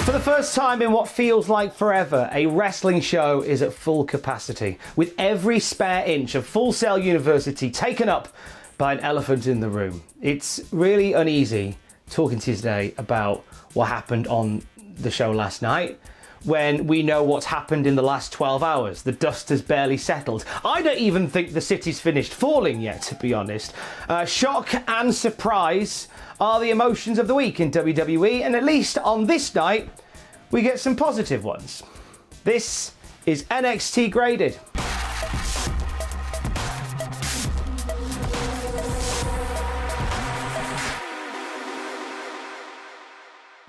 For the first time in what feels like forever, a wrestling show is at full capacity, with every spare inch of Full Sail University taken up by an elephant in the room. It's really uneasy talking to you today about what happened on the show last night, when we know what's happened in the last 12 hours. The dust has barely settled. I don't even think the city's finished falling yet, to be honest. Shock and surprise are the emotions of the week in WWE, and at least on this night, we get some positive ones. This is NXT Graded.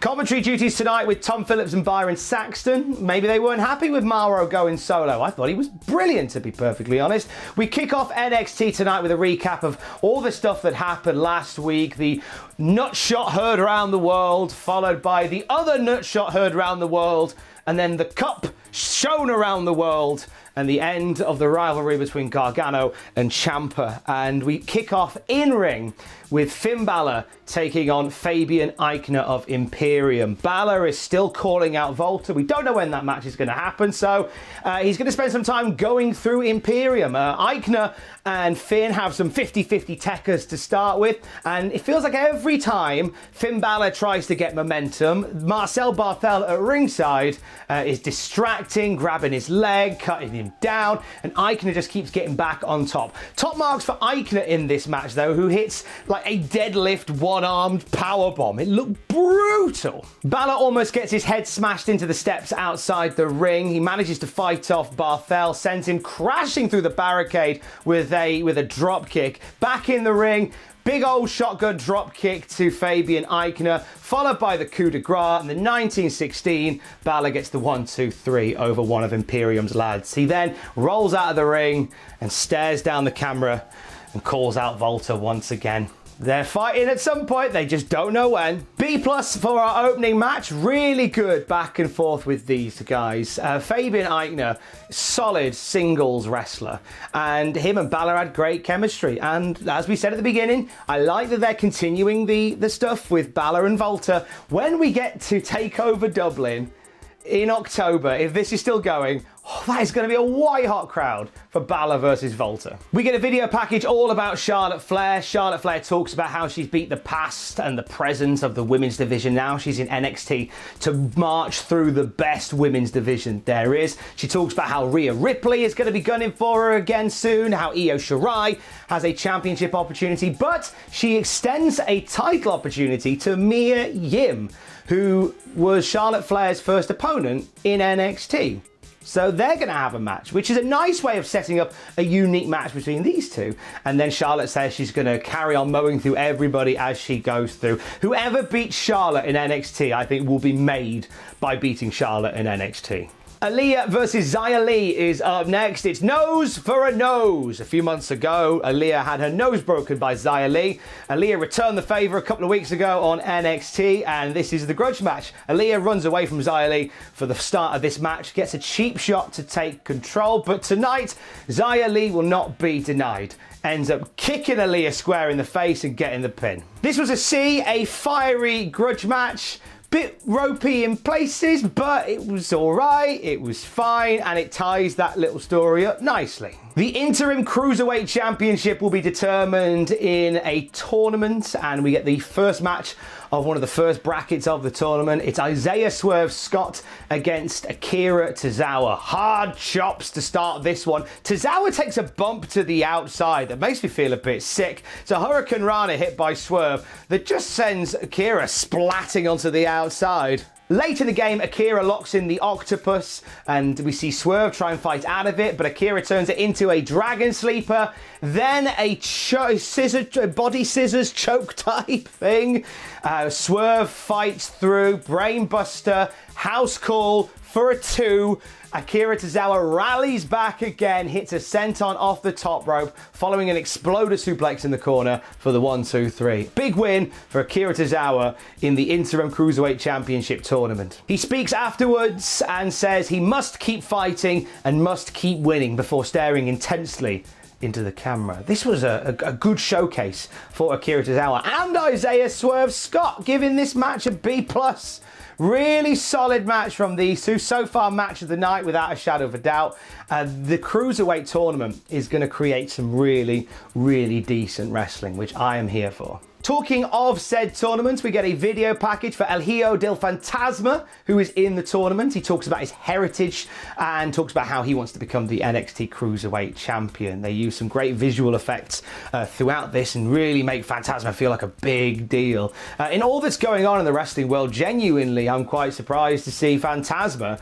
Commentary duties tonight with Tom Phillips and Byron Saxton. Maybe they weren't happy with Mauro going solo. I thought he was brilliant, to be perfectly honest. We kick off NXT tonight with a recap of all the stuff that happened last week. The nutshot heard around the world, followed by the other nutshot heard around the world, and then the cup shown around the world, and the end of the rivalry between Gargano and Ciampa. And we kick off in ring with Finn Bálor taking on Fabian Aichner of Imperium. Bálor is still calling out Volta. We don't know when that match is going to happen, so he's going to spend some time going through Imperium. Aichner and Finn have some 50-50 techers to start with, and it feels like every time Finn Bálor tries to get momentum, Marcel Barthel at ringside is distracting, grabbing his leg, cutting him down, and Aichner just keeps getting back on top. Top marks for Aichner in this match, though, who hits like a deadlift one-armed powerbomb. It looked brutal. Bálor almost gets his head smashed into the steps outside the ring. He manages to fight off Barthel, sends him crashing through the barricade with a drop kick. Back in the ring, big old shotgun drop kick to Fabian Aichner, followed by the coup de grace, and the 1916, Bálor gets the 1-2-3 over one of Imperium's lads. He then rolls out of the ring and stares down the camera and calls out Volta once again. They're fighting at some point, they just don't know when. B+ for our opening match. Really good back and forth with these guys. Fabian Aichner, solid singles wrestler. And him and Bálor had great chemistry. And as we said at the beginning, I like that they're continuing the stuff with Bálor and Volta. When we get to TakeOver Dublin in October, if this is still going, that is going to be a white-hot crowd for Bálor versus Volta. We get a video package all about Charlotte Flair. Charlotte Flair talks about how she's beat the past and the present of the women's division. Now she's in NXT to march through the best women's division there is. She talks about how Rhea Ripley is going to be gunning for her again soon, how Io Shirai has a championship opportunity, but she extends a title opportunity to Mia Yim, who was Charlotte Flair's first opponent in NXT. So they're going to have a match, which is a nice way of setting up a unique match between these two. And then Charlotte says she's going to carry on mowing through everybody as she goes through. Whoever beats Charlotte in NXT, I think, will be made by beating Charlotte in NXT. Aliyah versus Xia Li is up next. It's nose for a nose. A few months ago, Aliyah had her nose broken by Xia Li. Aliyah returned the favour a couple of weeks ago on NXT, and this is the grudge match. Aliyah runs away from Xia Li for the start of this match, gets a cheap shot to take control, but tonight, Xia Li will not be denied. Ends up kicking Aliyah square in the face and getting the pin. This was a fiery grudge match. Bit ropey in places, but it was alright, it was fine, and it ties that little story up nicely. The Interim Cruiserweight Championship will be determined in a tournament, and we get the first match of one of the first brackets of the tournament. It's Isaiah Swerve Scott against Akira Tozawa. Hard chops to start this one. Tozawa takes a bump to the outside that makes me feel a bit sick. It's a Hurricane Rana hit by Swerve that just sends Akira splatting onto the outside. Late in the game, Akira locks in the octopus, and we see Swerve try and fight out of it, but Akira turns it into a dragon sleeper, then a body scissors choke type thing. Swerve fights through, brainbuster, house call for a 2. Akira Tozawa rallies back again, hits a senton off the top rope, following an exploder suplex in the corner for the 1-2-3. Big win for Akira Tozawa in the Interim Cruiserweight Championship tournament. He speaks afterwards and says he must keep fighting and must keep winning before staring intensely into the camera. This was a good showcase for Akira Tozawa and Isaiah Swerve Scott, giving this match a B+. Really solid match from these two. So far, match of the night without a shadow of a doubt. The Cruiserweight tournament is going to create some really, really decent wrestling, which I am here for. Talking of said tournament, we get a video package for El Hijo del Fantasma, who is in the tournament. He talks about his heritage and talks about how he wants to become the NXT Cruiserweight champion. They use some great visual effects throughout this and really make Fantasma feel like a big deal. In all that's going on in the wrestling world, genuinely, I'm quite surprised to see Fantasma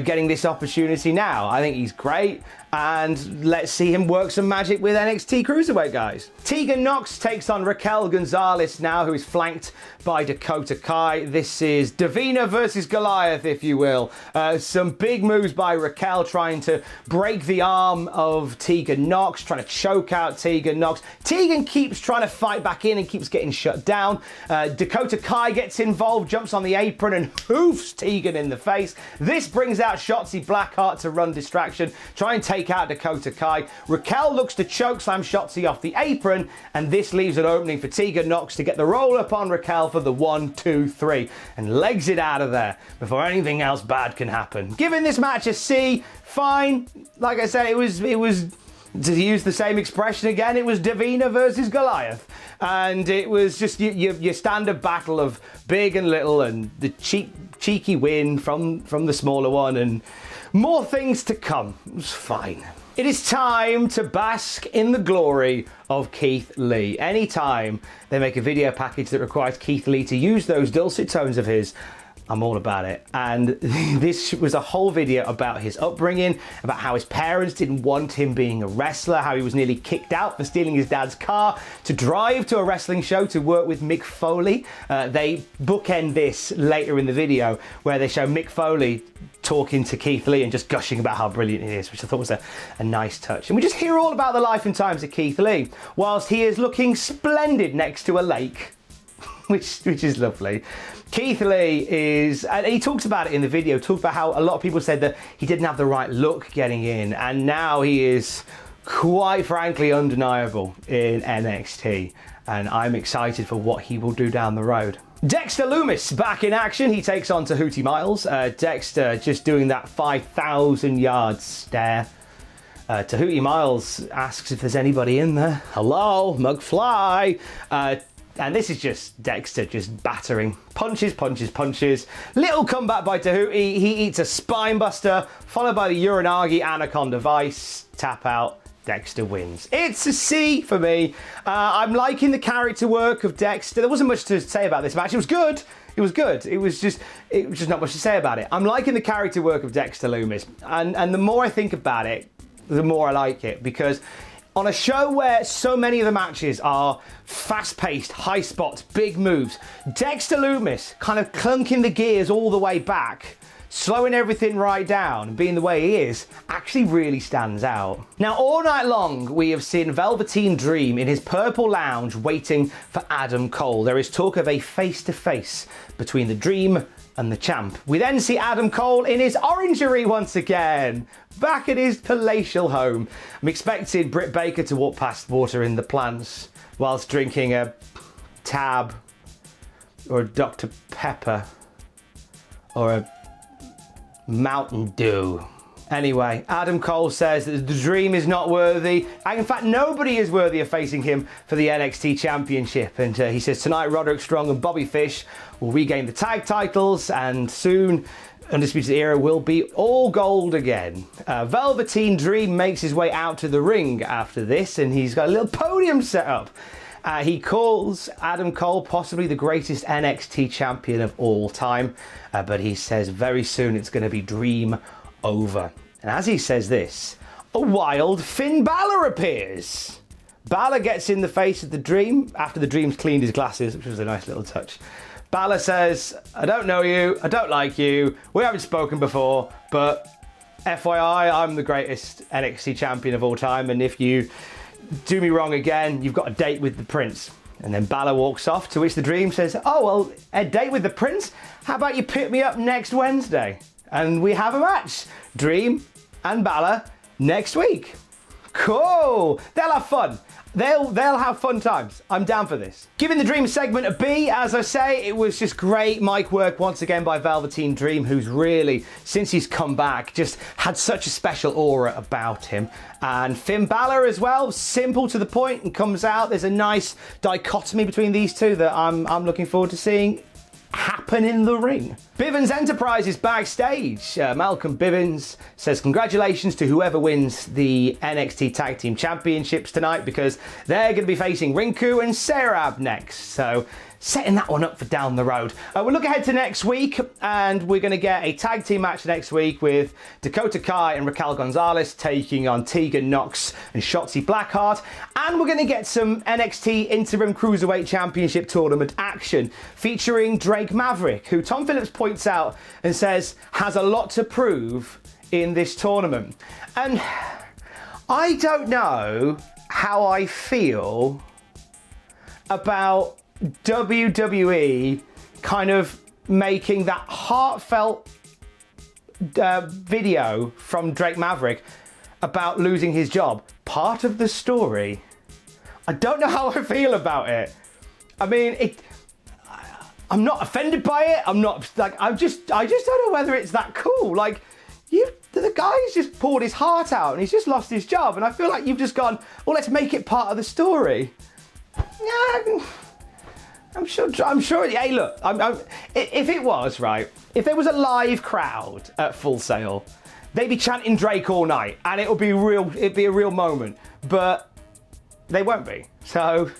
getting this opportunity now. I think he's great. And let's see him work some magic with NXT Cruiserweight guys. Tegan Nox takes on Raquel González now, who is flanked by Dakota Kai. This is Davina versus Goliath, if you will. Some big moves by Raquel, trying to break the arm of Tegan Nox, trying to choke out Tegan Nox. Tegan keeps trying to fight back in and keeps getting shut down. Dakota Kai gets involved, jumps on the apron and hoofs Tegan in the face. This brings out Shotzi Blackheart to run distraction, try and take out Dakota Kai. Raquel looks to chokeslam Shotzi off the apron, and this leaves an opening for Tegan Nox to get the roll up on Raquel for the 1, 2, 3, and legs it out of there before anything else bad can happen. Giving this match a C, fine. Like I said, it was to use the same expression again, it was Davina versus Goliath. And it was just your standard battle of big and little, and the cheeky win from the smaller one, and more things to come. It was fine. It is time to bask in the glory of Keith Lee. Anytime they make a video package that requires Keith Lee to use those dulcet tones of his, I'm all about it. And this was a whole video about his upbringing, about how his parents didn't want him being a wrestler, how he was nearly kicked out for stealing his dad's car to drive to a wrestling show to work with Mick Foley. They bookend this later in the video where they show Mick Foley talking to Keith Lee and just gushing about how brilliant he is, which I thought was a nice touch. And we just hear all about the life and times of Keith Lee whilst he is looking splendid next to a lake, which is lovely. Keith Lee is, and he talks about it in the video, talked about how a lot of people said that he didn't have the right look getting in, and now he is quite frankly undeniable in NXT, and I'm excited for what he will do down the road. Dexter Lumis back in action. He takes on Tehuti Miles. Dexter just doing that 5,000 yard stare. Tehuti Miles asks if there's anybody in there. Hello, McFly. And this is just Dexter just battering. Punches, punches, punches. Little comeback by Tehuti. He eats a spine buster, followed by the Uranagi Anaconda Vice. Tap out. Dexter wins. It's a C for me. I'm liking the character work of Dexter. There wasn't much to say about this match. It was good. It was good. It was just not much to say about it. I'm liking the character work of Dexter Lumis. And the more I think about it, the more I like it. Because on a show where so many of the matches are fast-paced, high spots, big moves, Dexter Lumis kind of clunking the gears all the way back, slowing everything right down and being the way he is, actually really stands out. Now, all night long, we have seen Velveteen Dream in his purple lounge waiting for Adam Cole. There is talk of a face-to-face between the Dream and the Champ. We then see Adam Cole in his orangery once again, back at his palatial home. I'm expecting Britt Baker to walk past water in the plants whilst drinking a Tab or a Dr. Pepper or a Mountain Dew. Anyway, Adam Cole says that the Dream is not worthy. And in fact, nobody is worthy of facing him for the NXT Championship. And he says tonight Roderick Strong and Bobby Fish will regain the tag titles, and soon Undisputed Era will be all gold again. Velveteen Dream makes his way out to the ring after this, and he's got a little podium set up. He calls Adam Cole possibly the greatest NXT champion of all time, but he says very soon it's going to be Dream over. And as he says this, a wild Finn Bálor appears. Bálor gets in the face of the Dream after the Dream's cleaned his glasses, which was a nice little touch. Bálor says, I don't know you, I don't like you, we haven't spoken before, but FYI, I'm the greatest NXT champion of all time, and if you do me wrong again, you've got a date with the Prince. And then Bálor walks off, to which the Dream says, oh, well, a date with the Prince? How about you pick me up next Wednesday? And we have a match. Dream and Bálor next week. Cool. They'll have fun. They'll have fun times. I'm down for this. Giving the Dream segment a B, as I say, it was just great mic work once again by Velveteen Dream, who's really, since he's come back, just had such a special aura about him. And Finn Bálor as well, simple to the point and comes out. There's a nice dichotomy between these two that I'm looking forward to seeing happen in the ring. Bivens Enterprises backstage. Malcolm Bivens says congratulations to whoever wins the NXT Tag Team Championships tonight, because they're going to be facing Rinku and Serab next. So setting that one up for down the road. We'll look ahead to next week, and we're going to get a tag team match next week with Dakota Kai and Raquel González taking on Tegan Nox and Shotzi Blackheart. And we're going to get some NXT Interim Cruiserweight Championship Tournament action featuring Drake Maverick, who Tom Phillips points out and says has a lot to prove in this tournament. And I don't know how I feel about WWE kind of making that heartfelt video from Drake Maverick about losing his job part of the story. I don't know how I feel about it. I mean, I'm not offended by it. I'm not like, I just don't know whether it's that cool. Like, the guy's just poured his heart out and he's just lost his job, and I feel like you've just gone, well, let's make it part of the story. Yeah, I'm sure. Hey, look, if it was right, if there was a live crowd at Full Sail, they'd be chanting Drake all night, and it'd be a real moment. But they won't be. So,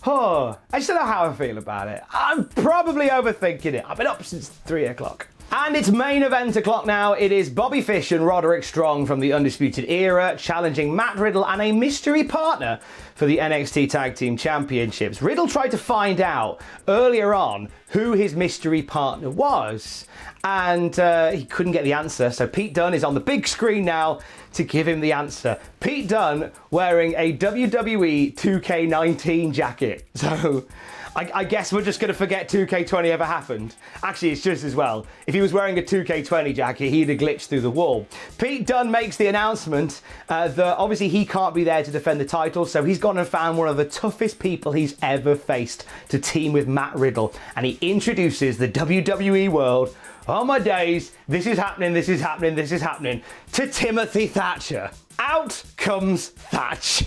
I just don't know how I feel about it. I'm probably overthinking it. I've been up since 3 o'clock. And it's main event o'clock now. It is Bobby Fish and Roderick Strong from the Undisputed Era challenging Matt Riddle and a mystery partner for the NXT Tag Team Championships. Riddle tried to find out earlier on who his mystery partner was, and he couldn't get the answer. So Pete Dunne is on the big screen now to give him the answer. Pete Dunne wearing a WWE 2K19 jacket. So I guess we're just going to forget 2K20 ever happened. Actually, it's just as well. If he was wearing a 2K20 jacket, he'd have glitched through the wall. Pete Dunne makes the announcement that obviously he can't be there to defend the title, so he's gone and found one of the toughest people he's ever faced to team with Matt Riddle. And he introduces the WWE world, oh my days, this is happening, this is happening, this is happening, to Timothy Thatcher. Out comes Thatch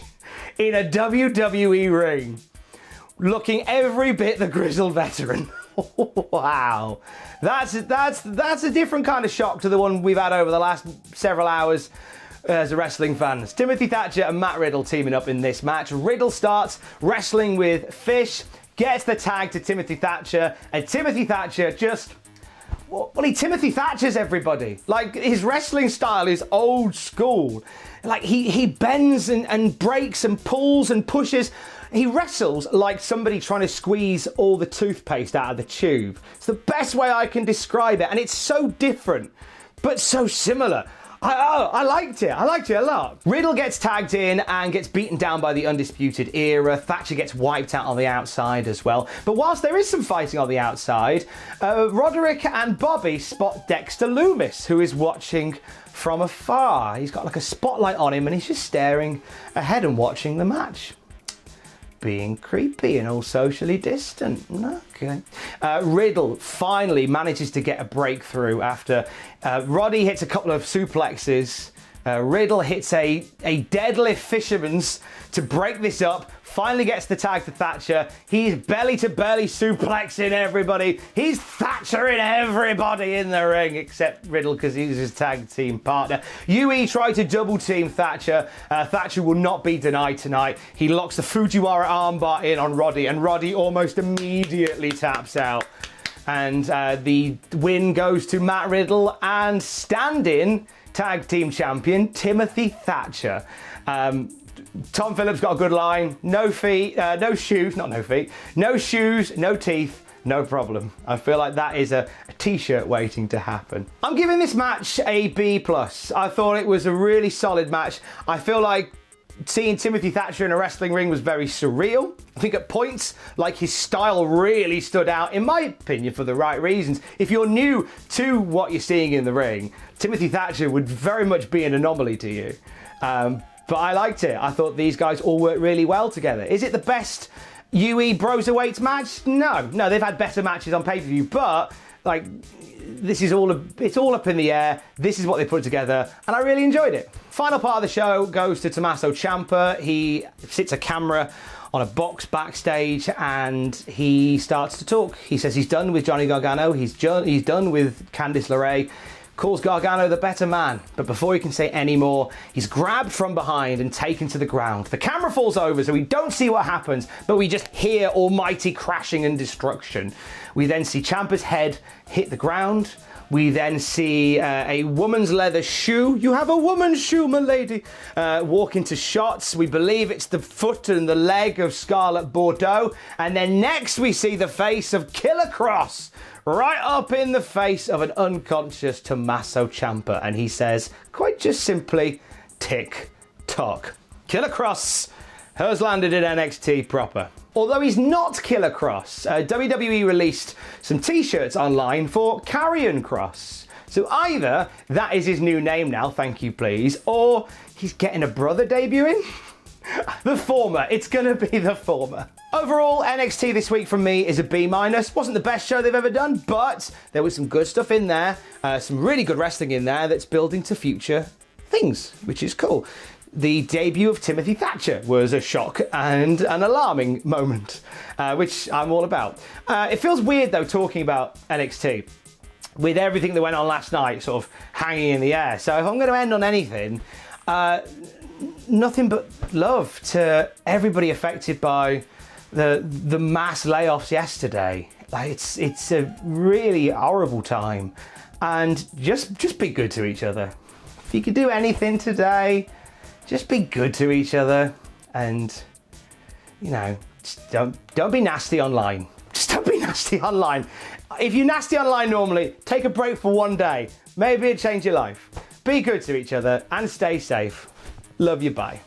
in a WWE ring, looking every bit the grizzled veteran. Wow, that's a different kind of shock to the one we've had over the last several hours as a wrestling fans. Timothy Thatcher and Matt Riddle teaming up in this match. Riddle starts wrestling with Fish, gets the tag to Timothy Thatcher, and Timothy Thatcher just, well, he Timothy Thatchers everybody. Like, his wrestling style is old school. Like, he bends and breaks and pulls and pushes. He wrestles like somebody trying to squeeze all the toothpaste out of the tube. It's the best way I can describe it. And it's so different, but so similar. I liked it. I liked it a lot. Riddle gets tagged in and gets beaten down by the Undisputed Era. Thatcher gets wiped out on the outside as well. But whilst there is some fighting on the outside, Roderick and Bobby spot Dexter Lumis, who is watching from afar. He's got like a spotlight on him and he's just staring ahead and watching the match. Being creepy and all socially distant. Okay. Riddle finally manages to get a breakthrough after Roddy hits a couple of suplexes. Riddle hits a deadlift fisherman's to break this up. Finally gets the tag to Thatcher. He's belly to belly suplexing everybody. He's Thatchering everybody in the ring except Riddle because he's his tag team partner. UE tried to double team Thatcher. Thatcher will not be denied tonight. He locks the Fujiwara armbar in on Roddy, and Roddy almost immediately taps out. And the win goes to Matt Riddle and stand-in tag team champion Timothy Thatcher. Tom Phillips got a good line. No feet, no shoes, not no feet, no shoes, no teeth, no problem. I feel like that is a t-shirt waiting to happen. I'm giving this match a B+. I thought it was a really solid match. I feel like seeing Timothy Thatcher in a wrestling ring was very surreal. I think at points, like, his style really stood out, in my opinion, for the right reasons. If you're new to what you're seeing in the ring, Timothy Thatcher would very much be an anomaly to you. but I liked it. I thought these guys all worked really well together. Is it the best UE Broserweights match? No, they've had better matches on pay-per-view, but like, this is it's all up in the air. This is what they put together, and I really enjoyed it. Final part of the show goes to Tommaso Ciampa. He sits a camera on a box backstage and he starts to talk. He says he's done with Johnny Gargano, he's done with Candice LeRae, calls Gargano the better man, but before he can say any more, he's grabbed from behind and taken to the ground. The camera falls over, so we don't see what happens, but we just hear almighty crashing and destruction. We then see Ciampa's head hit the ground. We then see a woman's leather shoe. You have a woman's shoe, my lady. Walk into shots. We believe it's the foot and the leg of Scarlett Bordeaux. And then next we see the face of Killer Kross, right up in the face of an unconscious Tommaso Ciampa. And he says, quite just simply, tick tock. Killer Kross has landed in NXT proper. Although he's not Killer Kross, WWE released some t-shirts online for Karrion Kross. So either that is his new name now, thank you please, or he's getting a brother debuting? The former, it's gonna be the former. Overall, NXT this week from me is a B-. Wasn't the best show they've ever done, but there was some good stuff in there, some really good wrestling in there that's building to future things, which is cool. The debut of Timothy Thatcher was a shock and an alarming moment, which I'm all about. It feels weird though talking about NXT with everything that went on last night sort of hanging in the air. So if I'm going to end on anything, nothing but love to everybody affected by the mass layoffs yesterday. Like it's a really horrible time, and just be good to each other. If you could do anything today, just be good to each other, and just don't be nasty online. Just don't be nasty online. If you're nasty online normally, take a break for one day. Maybe it'll change your life. Be good to each other and stay safe. Love you, bye.